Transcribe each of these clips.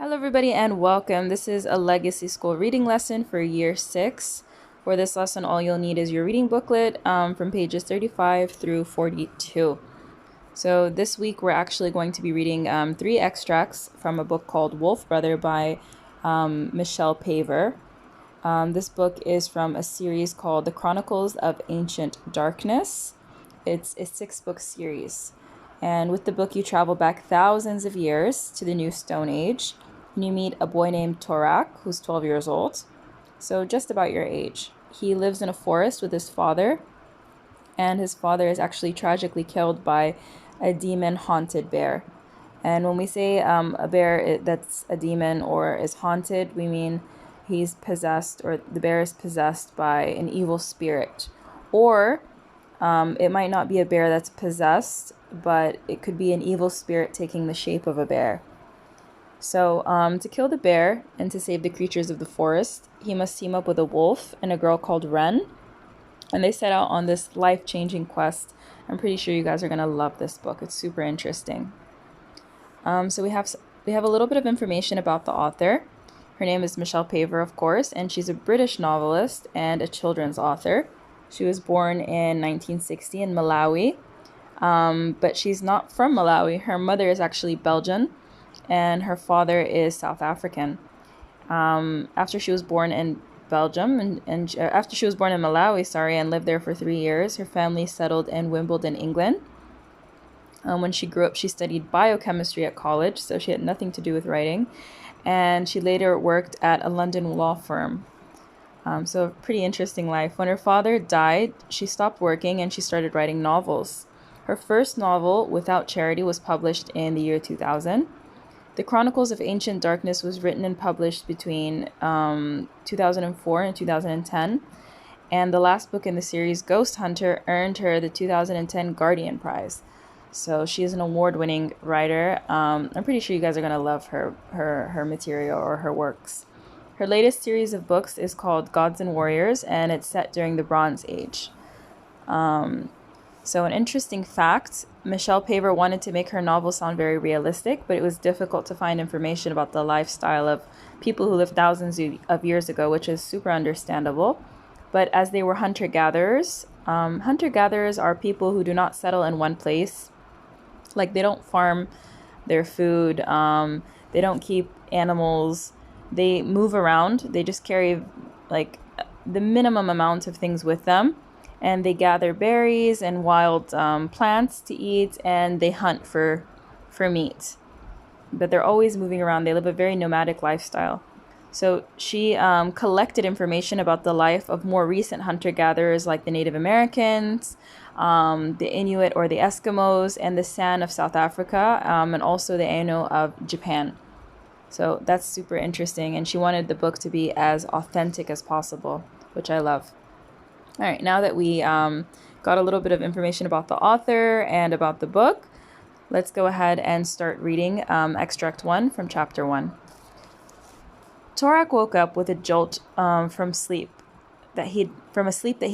Hello, everybody, and welcome. This is a Legacy School reading lesson for Year 6. For this lesson, all you'll need is your reading booklet from pages 35 through 42. So this week, we're actually going to be reading 3 extracts from a book called Wolf Brother by Michelle Paver. This book is from a series called The Chronicles of Ancient Darkness. It's a 6-book series. And with the book, you travel back thousands of years to the New Stone Age, and you meet a boy named Torak, who's 12 years old, so just about your age. He lives in a forest with his father, and his father is actually tragically killed by a demon-haunted bear. And when we say a bear that's a demon or is haunted, we mean he's possessed, or the bear is possessed by an evil spirit. Or it might not be a bear that's possessed, but it could be an evil spirit taking the shape of a bear. So to kill the bear and to save the creatures of the forest, he must team up with a wolf and a girl called Wren. And they set out on this life-changing quest. I'm pretty sure you guys are going to love this book. It's super interesting. So we have a little bit of information about the author. Her name is Michelle Paver, of course, and she's a British novelist and a children's author. She was born in 1960 in Malawi, but she's not from Malawi. Her mother is actually Belgian, and her father is South African. After she was born in Belgium, after she was born in Malawi, and lived there for 3 years, her family settled in Wimbledon, England. When she grew up, she studied biochemistry at college, so she had nothing to do with writing, and she later worked at a London law firm. So a pretty interesting life. When her father died, she stopped working and she started writing novels. Her first novel, Without Charity, was published in the year 2000. The Chronicles of Ancient Darkness was written and published between 2004 and 2010. And the last book in the series, Ghost Hunter, earned her the 2010 Guardian Prize. So she is an award-winning writer. I'm pretty sure you guys are going to love her material or her works. Her latest series of books is called Gods and Warriors, and it's set during the Bronze Age. So an interesting fact, Michelle Paver wanted to make her novel sound very realistic, but it was difficult to find information about the lifestyle of people who lived thousands of years ago, which is super understandable. But as they were hunter-gatherers are people who do not settle in one place. Like, they don't farm their food, they don't keep animals, they move around, they just carry like the minimum amount of things with them. And they gather berries and wild plants to eat, and they hunt for meat. But they're always moving around. They live a very nomadic lifestyle. So she collected information about the life of more recent hunter-gatherers like the Native Americans, the Inuit or the Eskimos, and the San of South Africa, and also the Ainu of Japan. So that's super interesting. And she wanted the book to be as authentic as possible, which I love. All right, now that we got a little bit of information about the author and about the book, let's go ahead and start reading extract 1 from chapter 1. Torak woke up with a jolt from a sleep that he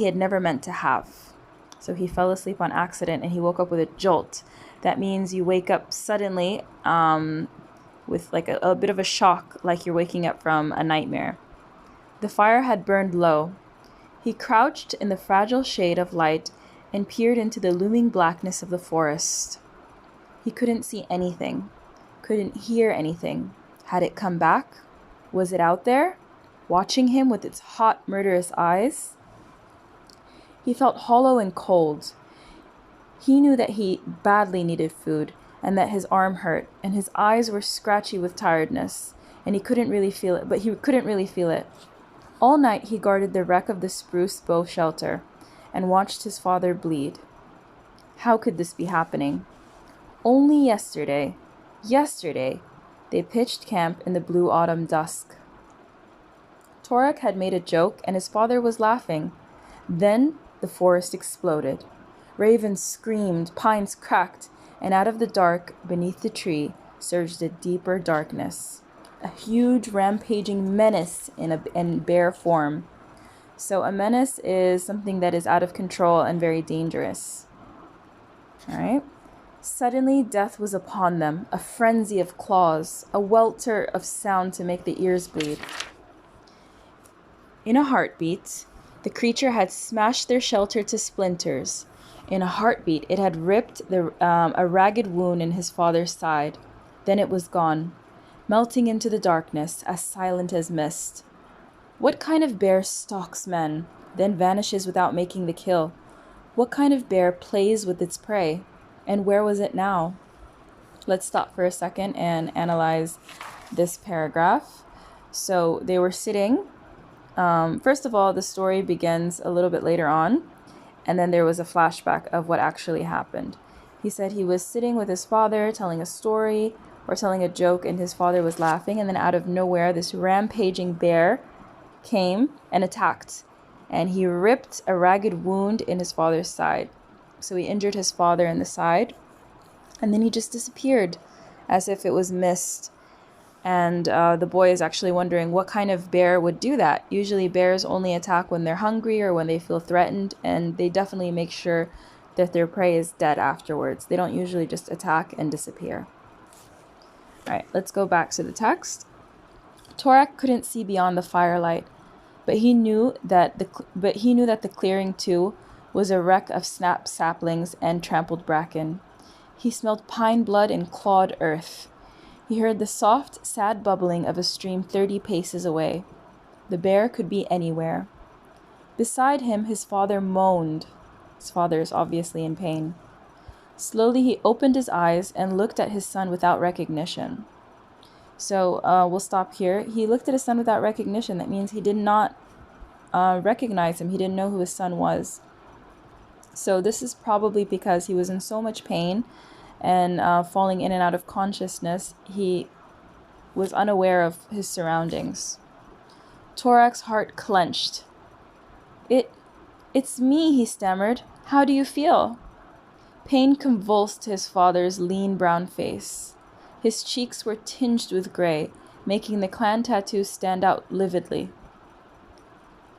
had never meant to have. So he fell asleep on accident and he woke up with a jolt. That means you wake up suddenly with like a bit of a shock, like you're waking up from a nightmare. The fire had burned low. He crouched in the fragile shade of light and peered into the looming blackness of the forest. He couldn't see anything, couldn't hear anything. Had it come back? Was it out there, watching him with its hot, murderous eyes? He felt hollow and cold. He knew that he badly needed food and that his arm hurt, and his eyes were scratchy with tiredness, and he couldn't really feel it. All night he guarded the wreck of the spruce bow shelter and watched his father bleed. How could this be happening? Only yesterday, they pitched camp in the blue autumn dusk. Torak had made a joke and his father was laughing. Then the forest exploded. Ravens screamed, pines cracked, and out of the dark beneath the tree surged a deeper darkness. A huge rampaging menace in bear form. So a menace is something that is out of control and very dangerous. All right. Suddenly death was upon them, a frenzy of claws, a welter of sound to make the ears bleed. In a heartbeat, the creature had smashed their shelter to splinters. In a heartbeat, it had ripped a ragged wound in his father's side. Then it was gone, melting into the darkness, as silent as mist. What kind of bear stalks men, then vanishes without making the kill? What kind of bear plays with its prey? And where was it now? Let's stop for a second and analyze this paragraph. So they were sitting. First of all, the story begins a little bit later on, and then there was a flashback of what actually happened. He said he was sitting with his father telling a story or telling a joke, and his father was laughing, and then out of nowhere, this rampaging bear came and attacked, and he ripped a ragged wound in his father's side. So he injured his father in the side, and then he just disappeared as if it was mist. And the boy is actually wondering what kind of bear would do that. Usually bears only attack when they're hungry or when they feel threatened, and they definitely make sure that their prey is dead afterwards. They don't usually just attack and disappear. All right, let's go back to the text. Torak couldn't see beyond the firelight, but he knew that the clearing too was a wreck of snapped saplings and trampled bracken. He smelled pine blood and clawed earth. He heard the soft, sad bubbling of a stream 30 paces away. The bear could be anywhere. Beside him, his father moaned. His father is obviously in pain. Slowly, he opened his eyes and looked at his son without recognition. So we'll stop here. He looked at his son without recognition. That means he did not recognize him. He didn't know who his son was. So this is probably because he was in so much pain and falling in and out of consciousness, he was unaware of his surroundings. Torak's heart clenched. It's me, he stammered. How do you feel? Pain convulsed his father's lean brown face. His cheeks were tinged with gray, making the clan tattoo stand out lividly.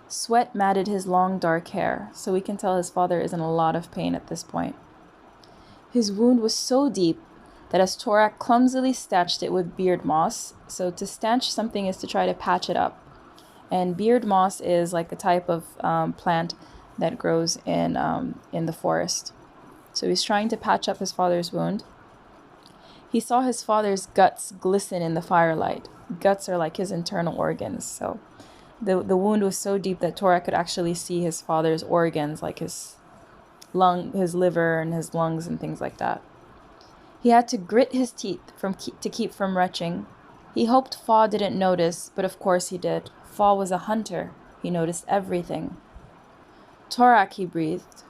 Sweat matted his long dark hair, so we can tell his father is in a lot of pain at this point. His wound was so deep that as Torak clumsily stanched it with beard moss, so to stanch something is to try to patch it up. And beard moss is like a type of plant that grows in the forest. So he's trying to patch up his father's wound. He saw his father's guts glisten in the firelight. Guts are like his internal organs. So the wound was so deep that Torak could actually see his father's organs, like his liver and his lungs and things like that. He had to grit his teeth to keep from retching. He hoped Fa didn't notice, but of course he did. Fa was a hunter. He noticed everything. Torak, he breathed.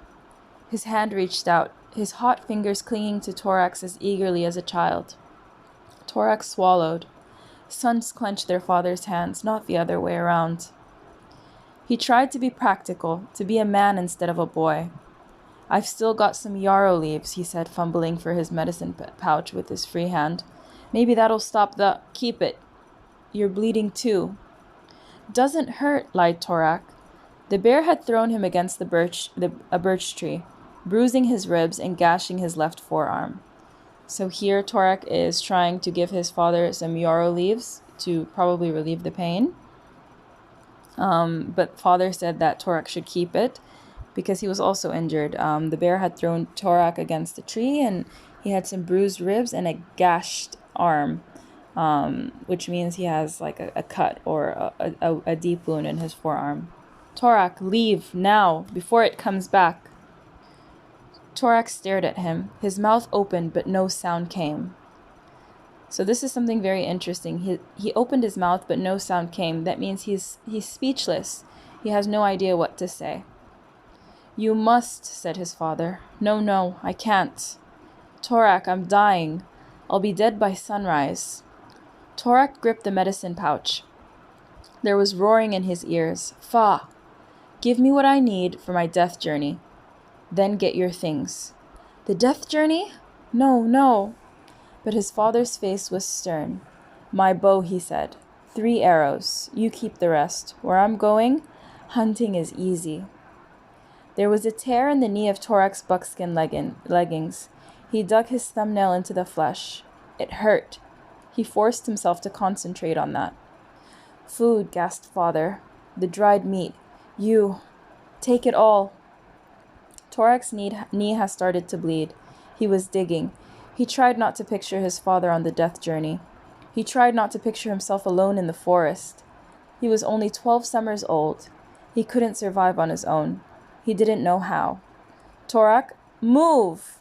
His hand reached out, his hot fingers clinging to Torak's as eagerly as a child. Torak swallowed. Sons clenched their father's hands, not the other way around. He tried to be practical, to be a man instead of a boy. I've still got some yarrow leaves, he said, fumbling for his medicine pouch with his free hand. Maybe that'll stop the... Keep it. You're bleeding too. Doesn't hurt, lied Torak. The bear had thrown him against a birch tree, bruising his ribs and gashing his left forearm. So here Torak is trying to give his father some yarrow leaves to probably relieve the pain. But father said that Torak should keep it because he was also injured. The bear had thrown Torak against the tree, and he had some bruised ribs and a gashed arm, which means he has like a cut or a deep wound in his forearm. Torak, leave now, before it comes back. Torak stared at him. His mouth opened, but no sound came. So this is something very interesting. He opened his mouth, but no sound came. That means he's speechless. He has no idea what to say. You must, said his father. No, I can't. Torak, I'm dying. I'll be dead by sunrise. Torak gripped the medicine pouch. There was roaring in his ears. Fa, give me what I need for my death journey. Then get your things. The death journey? No. But his father's face was stern. My bow, he said. 3 arrows. You keep the rest. Where I'm going, hunting is easy. There was a tear in the knee of Torak's buckskin leggings. He dug his thumbnail into the flesh. It hurt. He forced himself to concentrate on that. Food, gasped Father. The dried meat. You. Take it all. Torak's knee has started to bleed. He was digging. He tried not to picture his father on the death journey. He tried not to picture himself alone in the forest. He was only 12 summers old. He couldn't survive on his own. He didn't know how. Torak, move!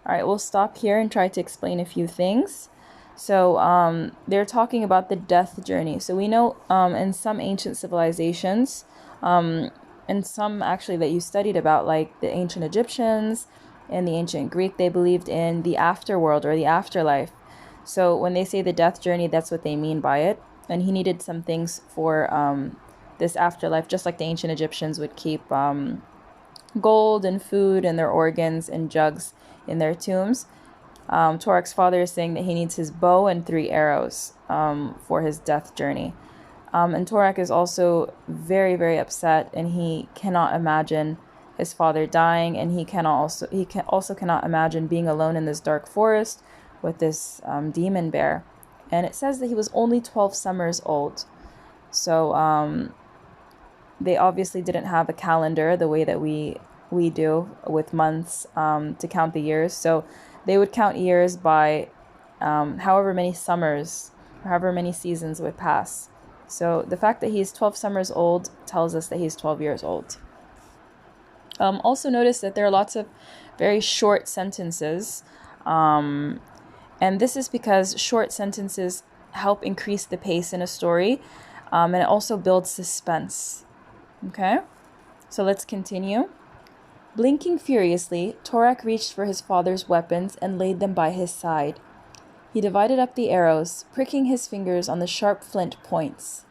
All right, we'll stop here and try to explain a few things. So they're talking about the death journey. So we know in some ancient civilizations, and some actually that you studied about, like the ancient Egyptians and the ancient Greek, they believed in the afterworld or the afterlife. So when they say the death journey, that's what they mean by it. And he needed some things for this afterlife, just like the ancient Egyptians would keep gold and food and their organs in jugs in their tombs. Torak's father is saying that he needs his bow and 3 arrows for his death journey. And Torak is also very, very upset, and he cannot imagine his father dying, and he also cannot imagine being alone in this dark forest with this demon bear. And it says that he was only 12 summers old. So they obviously didn't have a calendar the way that we do with months to count the years. So they would count years by however many summers, or however many seasons would pass. So the fact that he's 12 summers old tells us that he's 12 years old. Also notice that there are lots of very short sentences. And this is because short sentences help increase the pace in a story. And it also builds suspense. Okay? So let's continue. Blinking furiously, Torak reached for his father's weapons and laid them by his side. He divided up the arrows, pricking his fingers on the sharp flint points.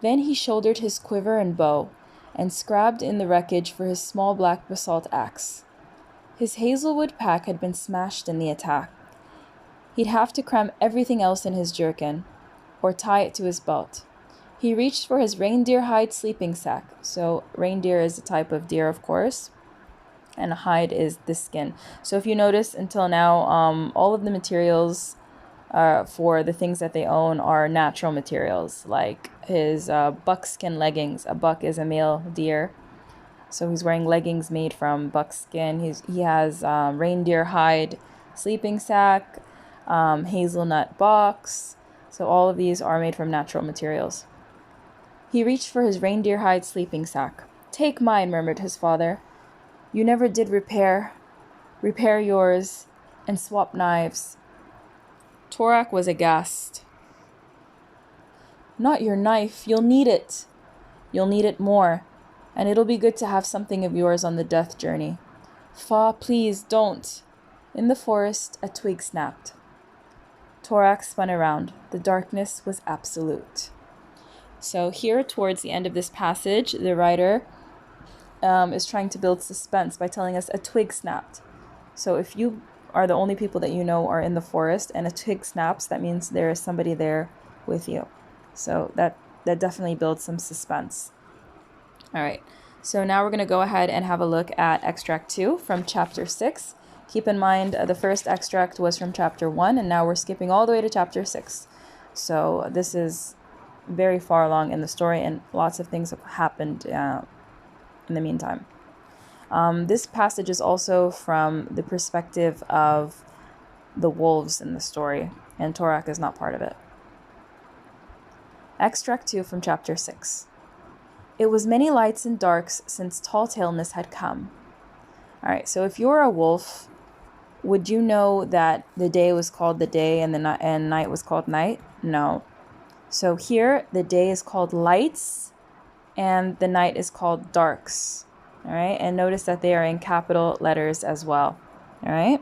Then he shouldered his quiver and bow, and scrabbed in the wreckage for his small black basalt axe. His hazelwood pack had been smashed in the attack. He'd have to cram everything else in his jerkin, or tie it to his belt. He reached for his reindeer hide sleeping sack. So reindeer is a type of deer, of course, and hide is the skin. So if you notice until now, all of the materials for the things that they own are natural materials, like his buckskin leggings. A buck is a male deer, so he's wearing leggings made from buckskin. He has reindeer hide sleeping sack, hazelnut box. So all of these are made from natural materials. He reached for his reindeer hide sleeping sack. "Take mine," murmured his father. "You never did repair yours, and swap knives." Torak was aghast. "Not your knife. You'll need it. You'll need it more, and it'll be good to have something of yours on the death journey." "Fa, please, don't." In the forest, a twig snapped. Torak spun around. The darkness was absolute. So here, towards the end of this passage, the writer is trying to build suspense by telling us a twig snapped. So if you are the only people that you know are in the forest and a twig snaps, that means there is somebody there with you. So that definitely builds some suspense. All right, so now we're going to go ahead and have a look at extract 2 from chapter 6. Keep in mind the first extract was from chapter 1, and now we're skipping all the way to chapter 6. So this is very far along in the story, and lots of things have happened in the meantime. This passage is also from the perspective of the wolves in the story, and Torak is not part of it. Extract 2 from chapter 6. It was many lights and darks since Tall Taleness had come. All right, so if you're a wolf, would you know that the day was called the day and night was called night? No. So here, the day is called lights and the night is called darks. All right, and notice that they are in capital letters as well. All right,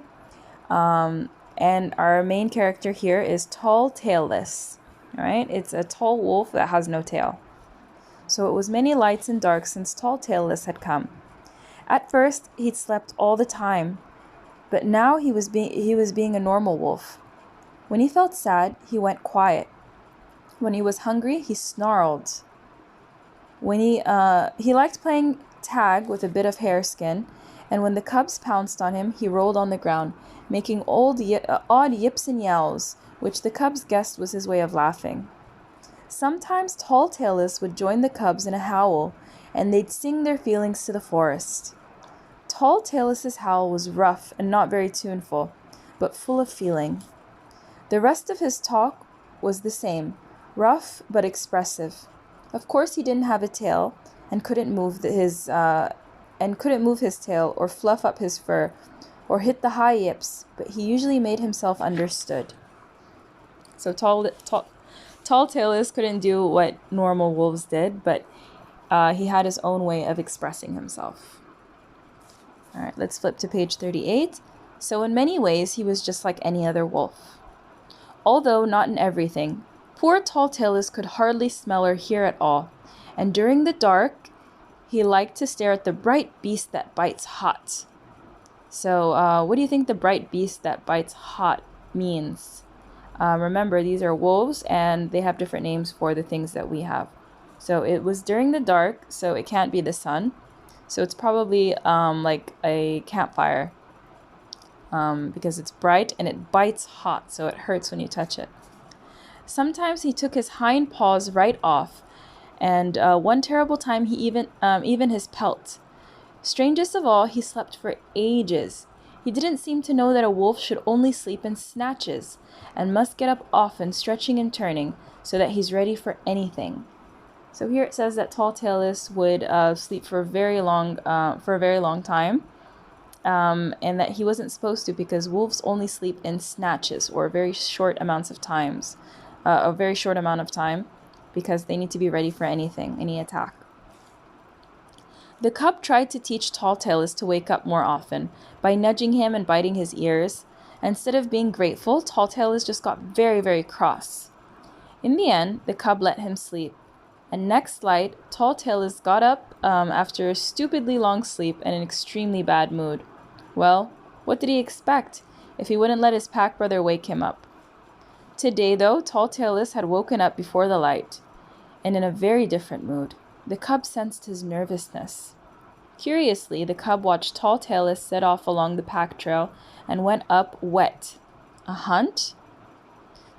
and our main character here is Tall Tailless. All right, it's a tall wolf that has no tail. So it was many lights and darks since Tall Tailless had come. At first, he'd slept all the time, but now he was being a normal wolf. When he felt sad, he went quiet. When he was hungry, he snarled. When he liked playing tag with a bit of hareskin, And when the cubs pounced on him, he rolled on the ground, making odd yips and yowls, which the cubs guessed was his way of laughing. Sometimes Tall Tailless would join the cubs in a howl, and they'd sing their feelings to the forest. Tall Tailless's howl was rough and not very tuneful, but full of feeling. The rest of his talk was the same, rough but expressive. Of course, he didn't have a tail and couldn't move his tail or fluff up his fur or hit the high yips, but he usually made himself understood. So Tall Tailless couldn't do what normal wolves did, but he had his own way of expressing himself. All right, let's flip to page 38. So in many ways, he was just like any other wolf. Although not in everything, poor Tall Tailless could hardly smell or hear at all, and during the dark, he liked to stare at the bright beast that bites hot. So what do you think the bright beast that bites hot means? Remember, these are wolves, and they have different names for the things that we have. So it was during the dark, so it can't be the sun. So it's probably like a campfire because it's bright and it bites hot, so it hurts when you touch it. Sometimes he took his hind paws right off, and one terrible time he even his pelt. Strangest of all, he slept for ages. He didn't seem to know that a wolf should only sleep in snatches and must get up often, stretching and turning, so that he's ready for anything. So here it says that Tall Tailless would sleep for a very long time, and that he wasn't supposed to because wolves only sleep in snatches or very short amounts of times, a very short amount of time, because they need to be ready for anything, any attack. The cub tried to teach Tall Tailless to wake up more often by nudging him and biting his ears. Instead of being grateful, Tall Tailless just got very, very cross. In the end, the cub let him sleep. And next light, Tall Tailless got up after a stupidly long sleep and an extremely bad mood. Well, what did he expect if he wouldn't let his pack brother wake him up? Today, though, Tall Tailless had woken up before the light, and in a very different mood. The cub sensed his nervousness. Curiously, the cub watched Tall Tailless set off along the pack trail and went up wet. A hunt?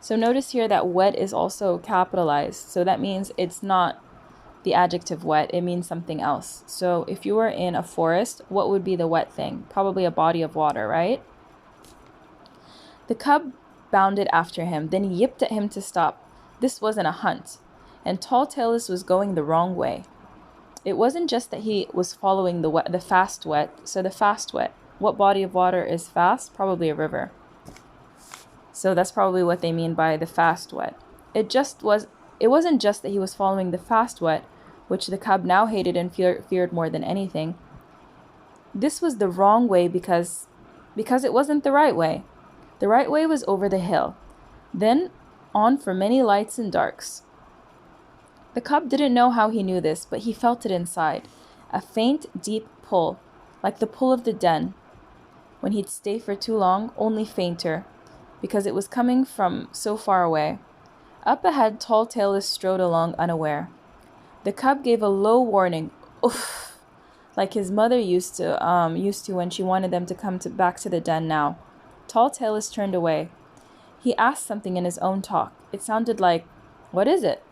So notice here that wet is also capitalized. So that means it's not the adjective wet. It means something else. So if you were in a forest, what would be the wet thing? Probably a body of water, right? The cub bounded after him, then yipped at him to stop. This wasn't a hunt, and Tall Tailless was going the wrong way. It wasn't just that he was following the fast wet. So the fast wet, what body of water is fast? Probably a river. So that's probably what they mean by the fast wet. It wasn't just that he was following the fast wet, which the cub now hated and feared more than anything. This was the wrong way because it wasn't the right way. The right way was over the hill, then on for many lights and darks. The cub didn't know how he knew this, but he felt it inside, a faint, deep pull, like the pull of the den. When he'd stay for too long, only fainter, because it was coming from so far away. Up ahead, Tall Tailless strode along unaware. The cub gave a low warning, oof, like his mother used to when she wanted them to come back to the den now. Tall Tailless turned away. He asked something in his own talk. It sounded like, "What is it?"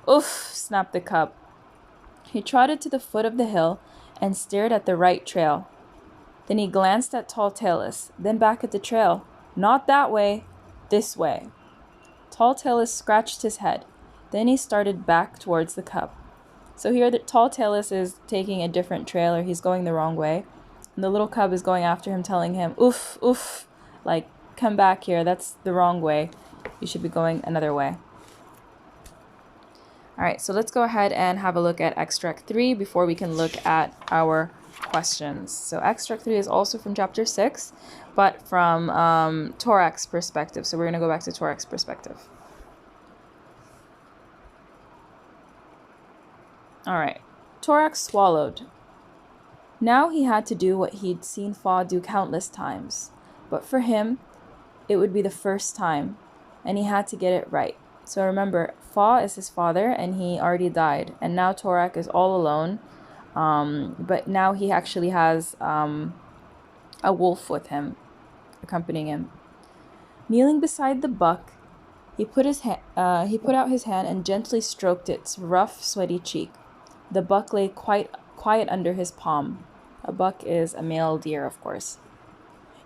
"Oof," snapped the cub. He trotted to the foot of the hill and stared at the right trail. Then he glanced at Tall Tailless, then back at the trail. "Not that way, this way." Tall Tailless scratched his head. Then he started back towards the cub. So here the Tall Tailless is taking a different trail, or he's going the wrong way. And the little cub is going after him, telling him, "Oof, oof," like, "Come back here, that's the wrong way. You should be going another way." All right, so let's go ahead and have a look at extract 3 before we can look at our questions. So extract 3 is also from chapter 6, but from Torak's perspective. So we're going to go back to Torak's perspective. All right, Torak swallowed. Now he had to do what he'd seen Fa do countless times, but for him, it would be the first time, and he had to get it right. So remember, Fa is his father, and he already died, and now Torak is all alone, But now he actually has a wolf with him, accompanying him. Kneeling beside the buck, he put out his hand and gently stroked its rough, sweaty cheek. The buck lay quite quiet under his palm. A buck is a male deer, of course.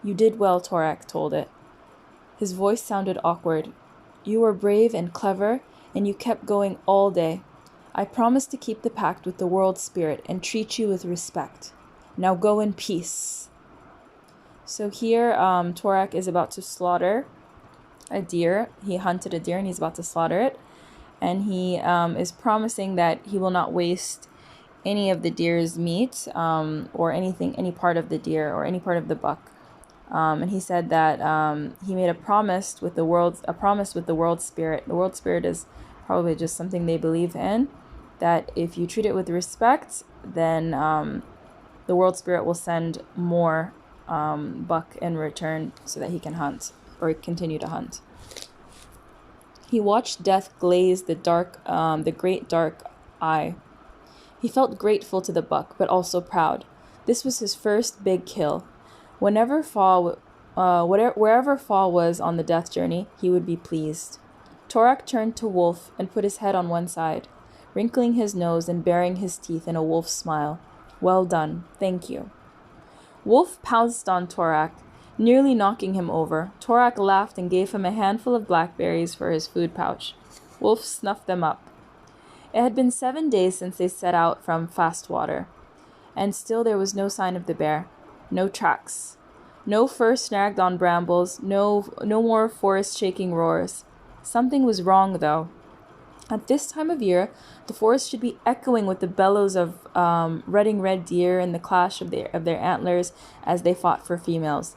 "You did well," Torak told it. His voice sounded awkward. "You were brave and clever, and you kept going all day. I promise to keep the pact with the world spirit and treat you with respect. Now go in peace." So here, Torak is about to slaughter a deer. He hunted a deer and he's about to slaughter it. And he is promising that he will not waste any of the deer's meat, or any part of the deer or any part of the buck. And he said that he made a promise with the world spirit. The world spirit is probably just something they believe in, that if you treat it with respect, then the world spirit will send more buck in return so that he can hunt or continue to hunt. He watched death glaze the great dark eye. He felt grateful to the buck, but also proud. This was his first big kill. Wherever Fall was on the death journey, he would be pleased. Torak turned to Wolf and put his head on one side, wrinkling his nose and baring his teeth in a wolf's smile. "Well done. Thank you." Wolf pounced on Torak, nearly knocking him over. Torak laughed and gave him a handful of blackberries for his food pouch. Wolf snuffed them up. It had been 7 days since they set out from Fastwater, and still there was no sign of the bear. No tracks. No fur snagged on brambles. No more forest-shaking roars. Something was wrong, though. At this time of year, the forest should be echoing with the bellows of rutting red deer and the clash of their antlers as they fought for females.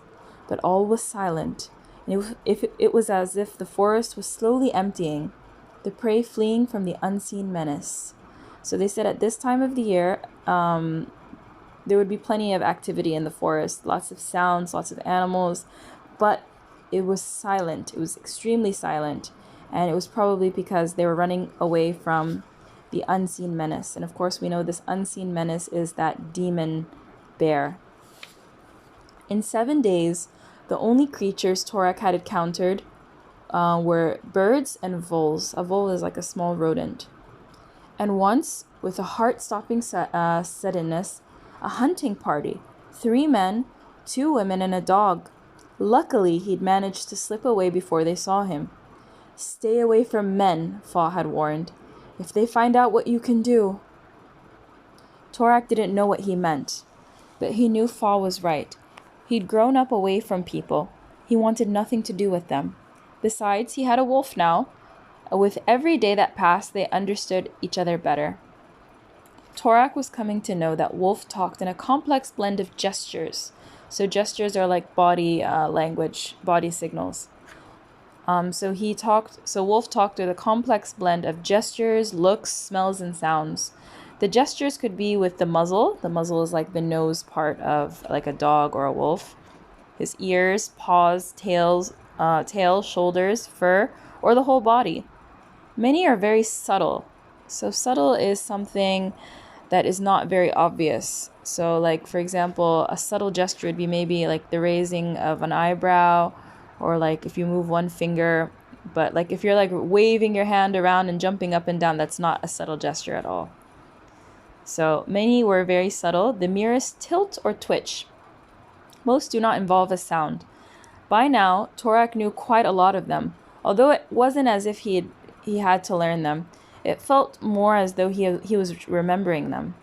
But all was silent, and it was as if the forest was slowly emptying, the prey fleeing from the unseen menace. So they said at this time of the year, there would be plenty of activity in the forest, lots of sounds, lots of animals, but it was silent. It was extremely silent, and it was probably because they were running away from the unseen menace. And of course, we know this unseen menace is that demon bear. In 7 days, the only creatures Torak had encountered were birds and voles. A vole is like a small rodent. And once, with a heart-stopping suddenness, a hunting party, 3 men, 2 women, and a dog. Luckily, he'd managed to slip away before they saw him. "Stay away from men," Fa had warned. "If they find out what you can do." Torak didn't know what he meant, but he knew Fa was right. He'd grown up away from people. He wanted nothing to do with them. Besides, he had a wolf now. With every day that passed, they understood each other better. Torak was coming to know that Wolf talked in a complex blend of gestures. So gestures are like body language, body signals. So Wolf talked with a complex blend of gestures, looks, smells, and sounds. The gestures could be with the muzzle. The muzzle is like the nose part of like a dog or a wolf. His ears, paws, tail, shoulders, fur, or the whole body. Many are very subtle. So subtle is something that is not very obvious. So like, for example, a subtle gesture would be maybe like the raising of an eyebrow, or like if you move one finger. But like if you're like waving your hand around and jumping up and down, that's not a subtle gesture at all. So many were very subtle, the merest tilt or twitch. Most do not involve a sound. By now, Torak knew quite a lot of them, although it wasn't as if he had to learn them. It felt more as though he was remembering them.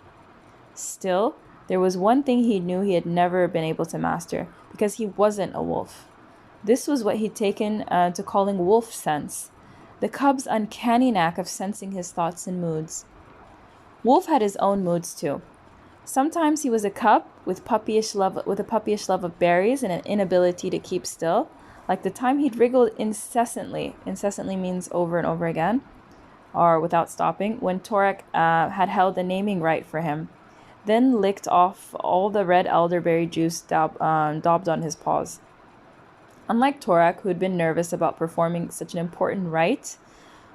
Still, there was one thing he knew he had never been able to master, because he wasn't a wolf. This was what he'd taken to calling wolf sense, the cub's uncanny knack of sensing his thoughts and moods. Wolf had his own moods too. Sometimes he was a cub with a puppyish love of berries and an inability to keep still, like the time he'd wriggled incessantly. Incessantly means over and over again, or without stopping, when Torak had held a naming right for him, then licked off all the red elderberry juice daubed on his paws. Unlike Torak, who had been nervous about performing such an important rite,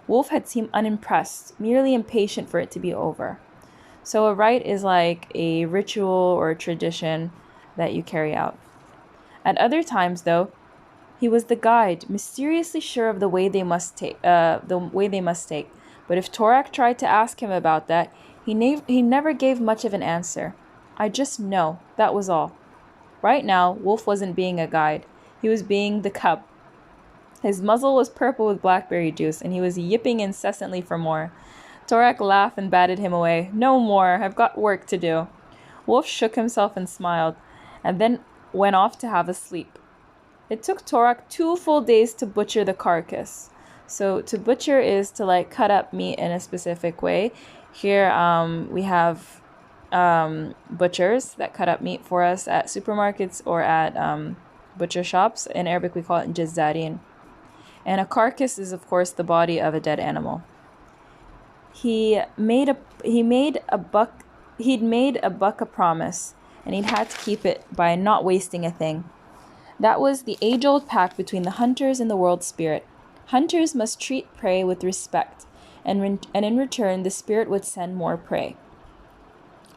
Wolf had seemed unimpressed, merely impatient for it to be over. So a rite is like a ritual or a tradition that you carry out. At other times, though, he was the guide, mysteriously sure of the way they must take. But if Torak tried to ask him about that, he never gave much of an answer. I just know, that was all. Right now, Wolf wasn't being a guide. He was being the cub. His muzzle was purple with blackberry juice, and he was yipping incessantly for more. Torak laughed and batted him away. No more, I've got work to do. Wolf shook himself and smiled, and then went off to have a sleep. It took Torak 2 full days to butcher the carcass. So to butcher is to like cut up meat in a specific way. Here we have butchers that cut up meat for us at supermarkets or at butcher shops. In Arabic we call it jazzarin. And a carcass is of course the body of a dead animal. He'd made a buck a promise, and he'd had to keep it by not wasting a thing. That was the age-old pact between the hunters and the world spirit. Hunters must treat prey with respect, and in return the spirit would send more prey.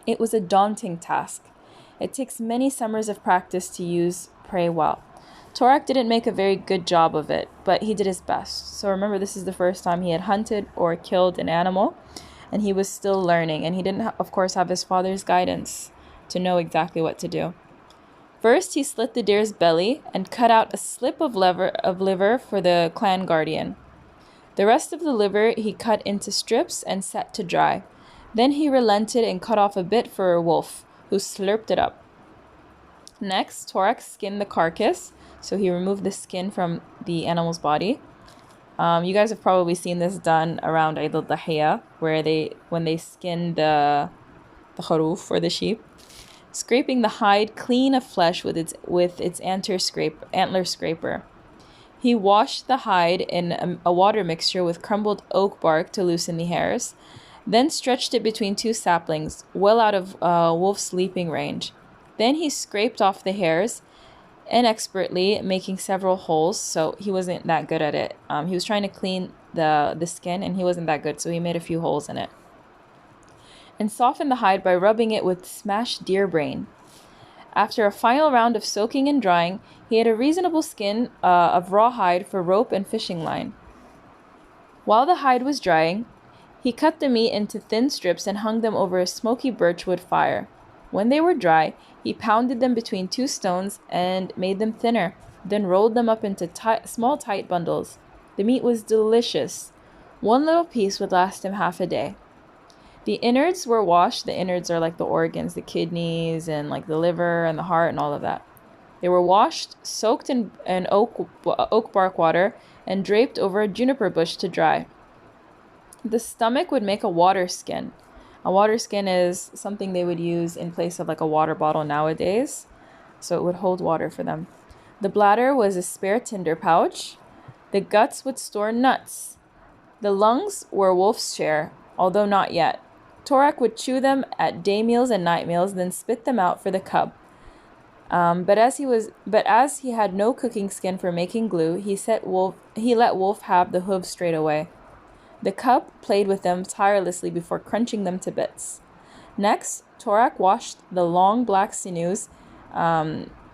It was a daunting task. It takes many summers of practice to use prey well. Torak didn't make a very good job of it, but he did his best. So remember, this is the first time he had hunted or killed an animal, and he was still learning, and he didn't, of course, have his father's guidance to know exactly what to do. First, he slit the deer's belly and cut out a slip of liver for the clan guardian. The rest of the liver he cut into strips and set to dry. Then he relented and cut off a bit for a wolf, who slurped it up. Next, Torak skinned the carcass, so he removed the skin from the animal's body. You guys have probably seen this done around Eid al-Dahiya, where when they skin the kharoof or the sheep, scraping the hide clean of flesh with its antler scraper. He washed the hide in a water mixture with crumbled oak bark to loosen the hairs, then stretched it between 2 saplings, well out of Wolf's leaping range. Then he scraped off the hairs, inexpertly making several holes, so he wasn't that good at it. He was trying to clean the skin, and he wasn't that good, so he made a few holes in it. And softened the hide by rubbing it with smashed deer brain. After a final round of soaking and drying, he had a reasonable skin of raw hide for rope and fishing line. While the hide was drying, he cut the meat into thin strips and hung them over a smoky birchwood fire. When they were dry, he pounded them between 2 stones and made them thinner, then rolled them up into small tight bundles. The meat was delicious. 1 little piece would last him half a day. The innards were washed. The innards are like the organs, the kidneys, and like the liver and the heart and all of that. They were washed, soaked in oak bark water, and draped over a juniper bush to dry. The stomach would make a water skin. A water skin is something they would use in place of like a water bottle nowadays, so it would hold water for them. The bladder was a spare tinder pouch. The guts would store nuts. The lungs were Wolf's share, although not yet. Torak would chew them at day meals and night meals, then spit them out for the cub. But as he had no cooking skin for making glue, he let Wolf have the hooves straight away. The cub played with them tirelessly before crunching them to bits. Next, Torak washed the long black sinews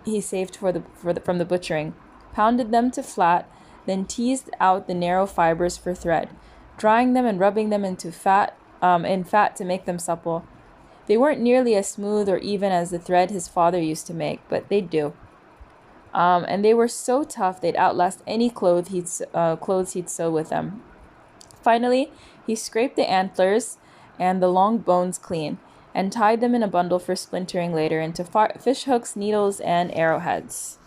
he saved from the butchering, pounded them to flat, then teased out the narrow fibers for thread, drying them and rubbing them in fat to make them supple. They weren't nearly as smooth or even as the thread his father used to make, but they'd do. And they were so tough they'd outlast any clothes he'd sew with them. Finally, he scraped the antlers and the long bones clean, and tied them in a bundle for splintering later into fish hooks, needles, and arrowheads.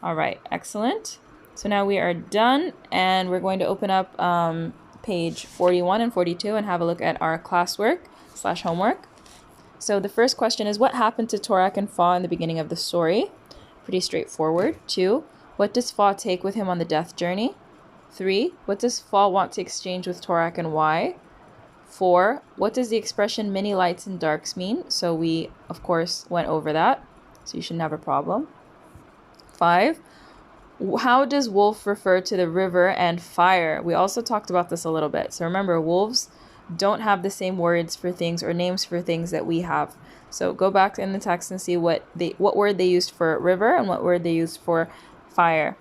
All right, excellent. So now we are done, and we're going to open up page 41 and 42 and have a look at our classwork/homework. So the first question is, what happened to Torak and Fa in the beginning of the story? Pretty straightforward. 2, what does Fa take with him on the death journey? 3, what does Fa want to exchange with Torak and why? 4, what does the expression many lights and darks mean? So we, of course, went over that, so you shouldn't have a problem. 5, how does wolf refer to the river and fire? We also talked about this a little bit. So remember, wolves don't have the same words for things or names for things that we have. So go back in the text and see what word they used for river and what word they used for fire.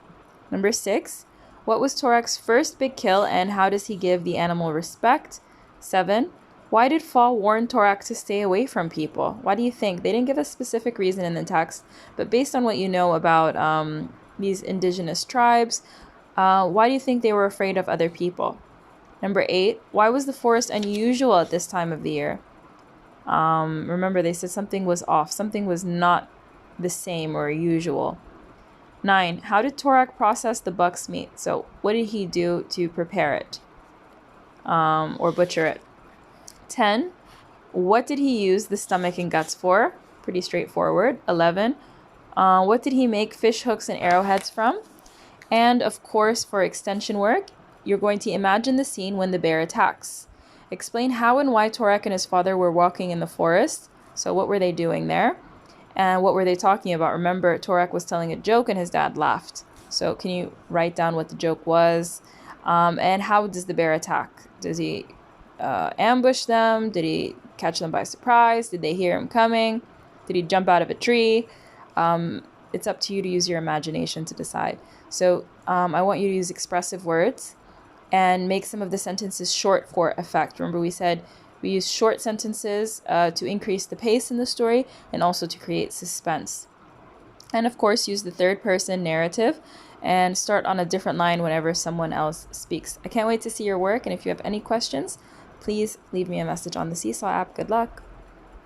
Number 6, what was Torak's first big kill and how does he give the animal respect? 7, why did Fa warn Torak to stay away from people? Why do you think? They didn't give a specific reason in the text, but based on what you know about these indigenous tribes, why do you think they were afraid of other people? Number 8, why was the forest unusual at this time of the year? Remember, they said something was off. Something was not the same or usual. 9, how did Torak process the buck's meat? So what did he do to prepare it or butcher it? 10, what did he use the stomach and guts for? Pretty straightforward. 11, what did he make fish hooks and arrowheads from? And of course, for extension work, you're going to imagine the scene when the bear attacks. Explain how and why Torak and his father were walking in the forest. So what were they doing there? And what were they talking about? Remember, Torak was telling a joke and his dad laughed. So can you write down what the joke was? And how does the bear attack? Does he ambush them? Did he catch them by surprise? Did they hear him coming? Did he jump out of a tree? It's up to you to use your imagination to decide. So I want you to use expressive words and make some of the sentences short for effect. Remember, we said we use short sentences to increase the pace in the story and also to create suspense. And of course, use the third person narrative and start on a different line whenever someone else speaks. I can't wait to see your work, and if you have any questions, please leave me a message on the Seesaw app. Good luck.